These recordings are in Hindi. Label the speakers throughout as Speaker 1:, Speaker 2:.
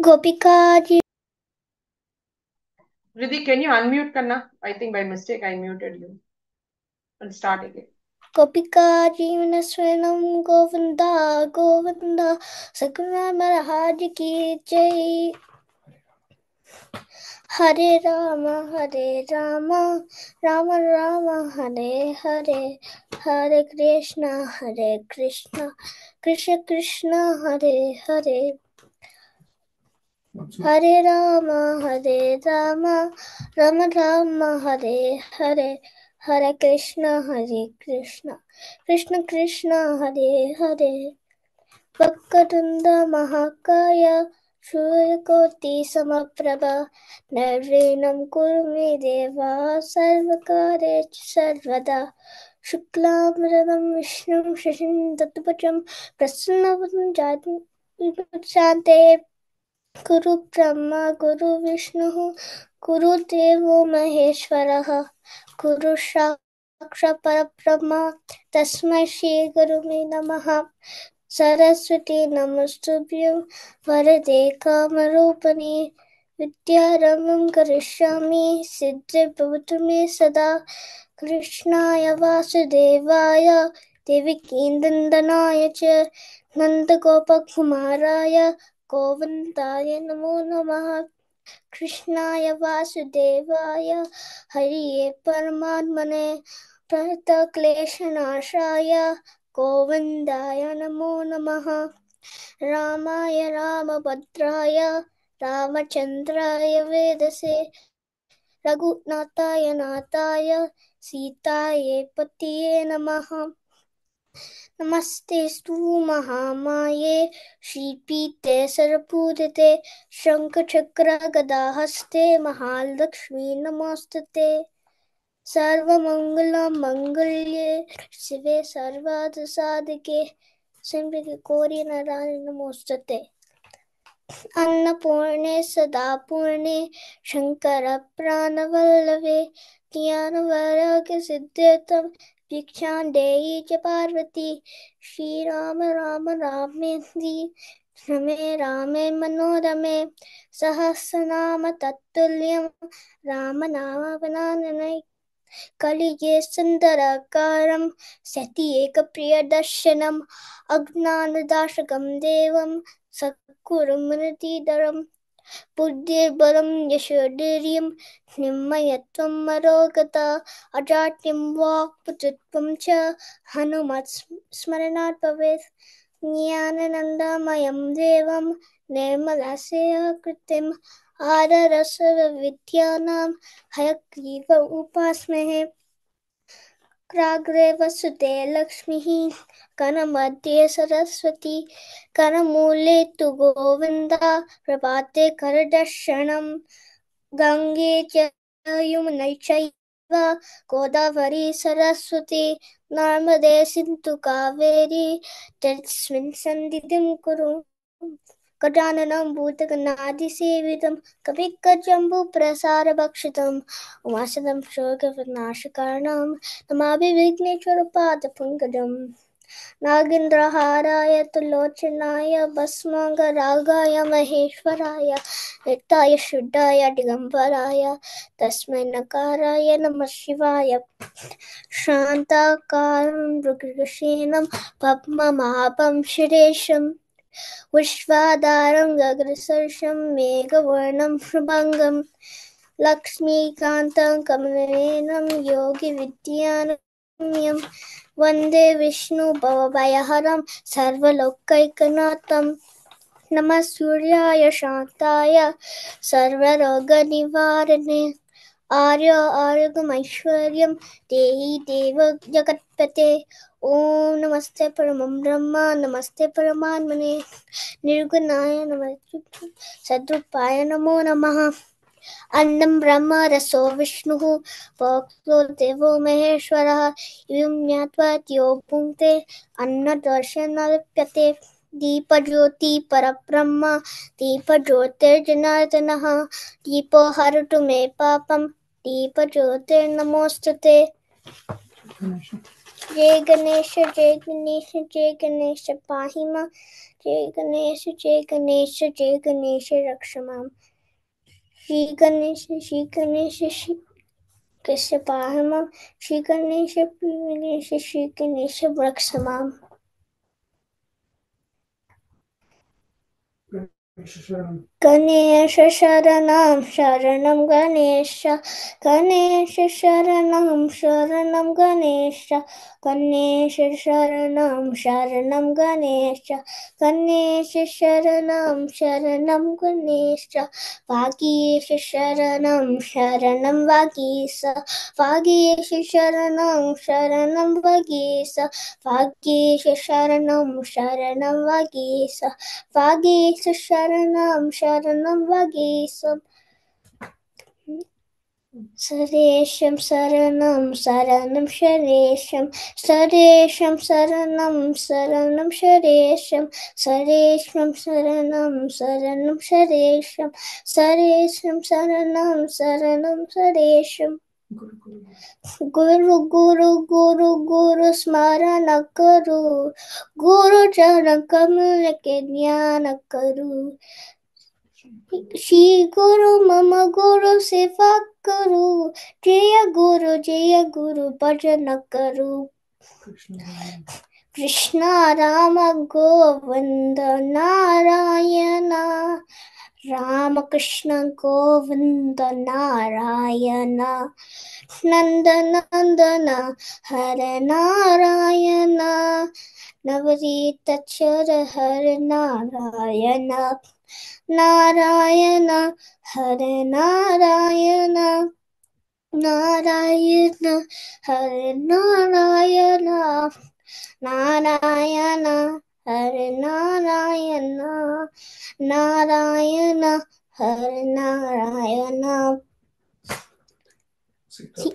Speaker 1: Gopika ji
Speaker 2: Riddhi, can you unmute Kanna? I think by mistake I muted you. And start again.
Speaker 1: गोपिका जीवन स्वर्णम गोविंदा गोविंदा सकुना महाराज की जय। हरे राम राम राम हरे हरे, हरे कृष्णा कृष्ण कृष्ण हरे हरे, हरे राम राम राम हरे हरे, हरे कृष्ण कृष्ण कृष्ण हरे हरे। वक्रतुंड महाकाय सूर्यकोटि समप्रभ निर्विघ्नं कुरु मे देव सर्वकार्येषु सर्वदा। शुक्लांबरधरं विष्णुं शशिवर्णं चतुर्भुजं प्रसन्नवदनं ध्यायेत् गुरु ब्रह्मा गुरु विष्णुः गुरुदेवो महेश्वरः, गुरु साक्षात् परब्रह्म तस्मै श्री गुरुवे नमः। सरस्वती नमस्तुभ्यं वरदे कामरूपिणि, विद्यारम्भं करिष्यामि सिद्धिर्भवतु मे सदा। कृष्णाय वासुदेवाय देवकीनन्दनाय च नन्दगोपकुमाराय गोविन्दाय नमो नमः। कृष्णाय वासुदेवाय हरिये परमात्मने प्रणतक्लेशनाशाय गोविन्दाय नमो नमः। रामाय रामभद्राय रामचन्द्राय वेदसे रघुनाथाय नाथाय सीताये पतये नमः। नमस्तेस्तु महामाये श्रीपीते सर्वपूजिते शङ्खचक्रगदाहस्ते महालक्ष्मी नमोस्तुते। सर्वमङ्गलमाङ्गल्ये शिवे सर्वार्थसाधके शम्भुके गौरी नारायणि नमोस्तुते। अन्नपूर्णे सदा पूर्णे शङ्करप्राणवल्लभे ज्ञानवैराग्यसिद्ध्यर्थं भिक्षां देहि च पार्वती। श्रीराम राम रामेति रमे रामे मनोरमे सहस्रनाम तत्तुल्यं रामनामावनानने। कलियुगे सुन्दरकारं सति एकप्रियदर्शनम् अज्ञानदाशकं देवं सद्गुरुमूर्तिधरं। बुद्धिर्बलं यशोधैर्यं निम्मयत्वं मरोगता अजाड्यं वाक्पटुत्वं च हनुमत् स्मरणात् भवेत्। ज्ञानानन्दमयं देवं निर्मलस्य कृतिम् आदरसर्वविद्यानां हयग्रीव उपास्महे। कराग्रे वसुते लक्ष्मीः करमध्ये सरस्वती करमूले तु गोविन्दा प्रभाते करदर्शनम्। गंगे च यमुने चैव गोदावरी सरस्वती नर्मदे सिन्धु कावेरी तस्मिन् सन्निधिं कुरु। गजाननं भूतगणाधिसेवितं कविकजम्बूप्रसारभक्षितम् उमासुतं शोकविनाशकारणं नमामि विघ्नेश्वरपादपङ्कजम्। नागेन्द्रहाराय त्रिलोचनाय भस्माङ्गरागाय महेश्वराय नित्याय शुद्धाय दिगम्बराय तस्मै नकाराय नमः शिवाय। शान्ताकारं मृगशीनं पद्मनाभं सुरेशं विश्वाधारं गगनसदृशं मेघवर्णं शुभाङ्गं लक्ष्मीकान्तं कमलनयनं योगिविद्यानगम्यं वन्दे विष्णुभवभयहरं सर्वलोकैकनाथं। नमः सूर्याय शान्ताय सर्वरोगनिवारणे आर्योगमैश्वर्यं देहि देव जगत्पते। ओम नमस्ते परमं ब्रह्म नमस्ते परमात्मने निर्गुणाय नमः सद्रूपाय नमो नमः। अन्नं ब्रह्म रसो विष्णुः भोक्तो देवो महेश्वरः इदं ज्ञात्वा यो भुङ्क्ते अन्नदर्शनं लिप्यते। दीपज्योति परब्रह्म दीपज्योतिर्जनार्दनः दीपो हरतु मे पापं दीपज्योतिर्नमोऽस्तुते। जय गणेश जय गणेश जय गणेश पाहि मां जय गणेश जय गणेश रक्ष मां श्री गणेश श्री कृष्ण पाहि मां श्री गणेश श्री गणेश रक्ष मां गणेश शरणं शरणं गणेश गणेश शरणं शरणं गणेश गणेश शरणं शरणं गणेश गणेश शरणं शरणं गणेश वागीश शरणं शरणं वागीश वागीश शरणं शरणं वागीश वागीश शरणं शरणं वागीश वागीश शरणं शरणं वागीश सरेशं शरणं शरणं शरेशं सरेशं शरणं शरणं शरेशं सरेशं शरणं शरणं शरेशं सरेशं शरणं शरणं शरेशं गुरु गुरु गुरु गुरु स्मरण करो गुरु चरण कमल के ध्यान करो श्री गुरु मम गुरु सेवा करो जय गुरु भजन करो कृष्ण राम गोविंद नारायण राम कृष्ण गोविंद नारायण नंद नंदन हरे नारायण नवनीत चर हरे नारायण नारायण हरे नारायण नारायण हरे नारायण नारायण हरे नारायण नारायण हरे नारायण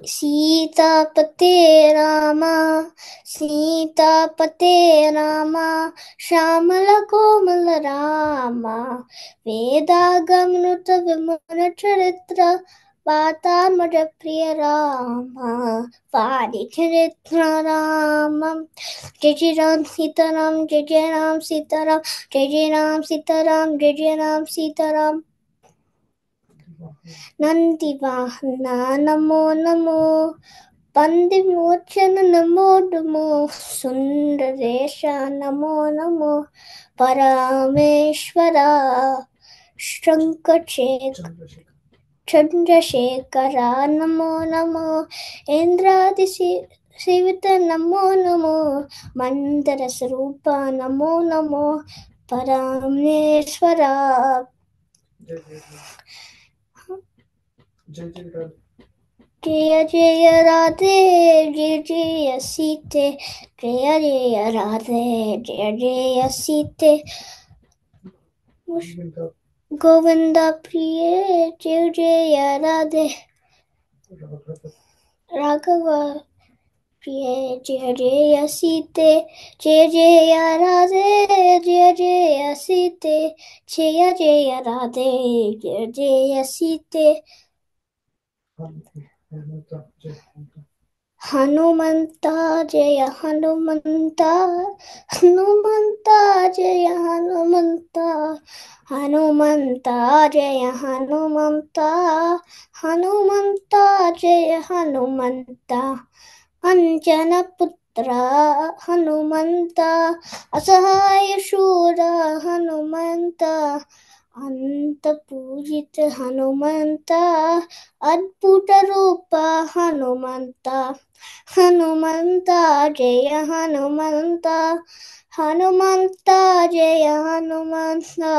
Speaker 1: सीतापते रामा श्यामल कोमल रामा वेदागमनुत विमल चरित्र वातात्मज प्रिय रामा वाणी चरित्र राम जय जय राम सीताराम जय जय राम सीताराम जय जय राम सीताराम जय जय राम सीताराम नंदी वाहना नमो नमो बंदी मोचन नमो नमो सुंदरेश नमो नमो परमेश्वरा चंद्रशेखरा नमो नमो इंद्रादिसेवित नमो नमो मंदर स्वरूप नमो नमो परमेश्वरा जय जय राधे जय जय सीते जय जय राधे जय जय सीते गोविंद प्रिय जय जय राधे राघव प्रिय जय जय सीते जय जय राधे जय जय सीते जय जय राधे जय जय सीते हनुमंता जय हनुमंता हनुमंता जय हनुमंता हनुमंता जय हनुमंता हनुमंता जय हनुमंता अंजन पुत्र हनुमंता असहाय शूर हनुमंता अंत पूजित हनुमंता अद्भुत रूप हनुमंता हनुमंता जय हनुमंता हनुमंता जय हनुमंता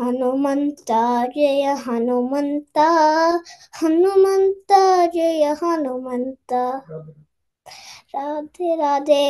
Speaker 1: हनुमंता जय हनुमंता हनुमंता जय हनुमंता राधे राधे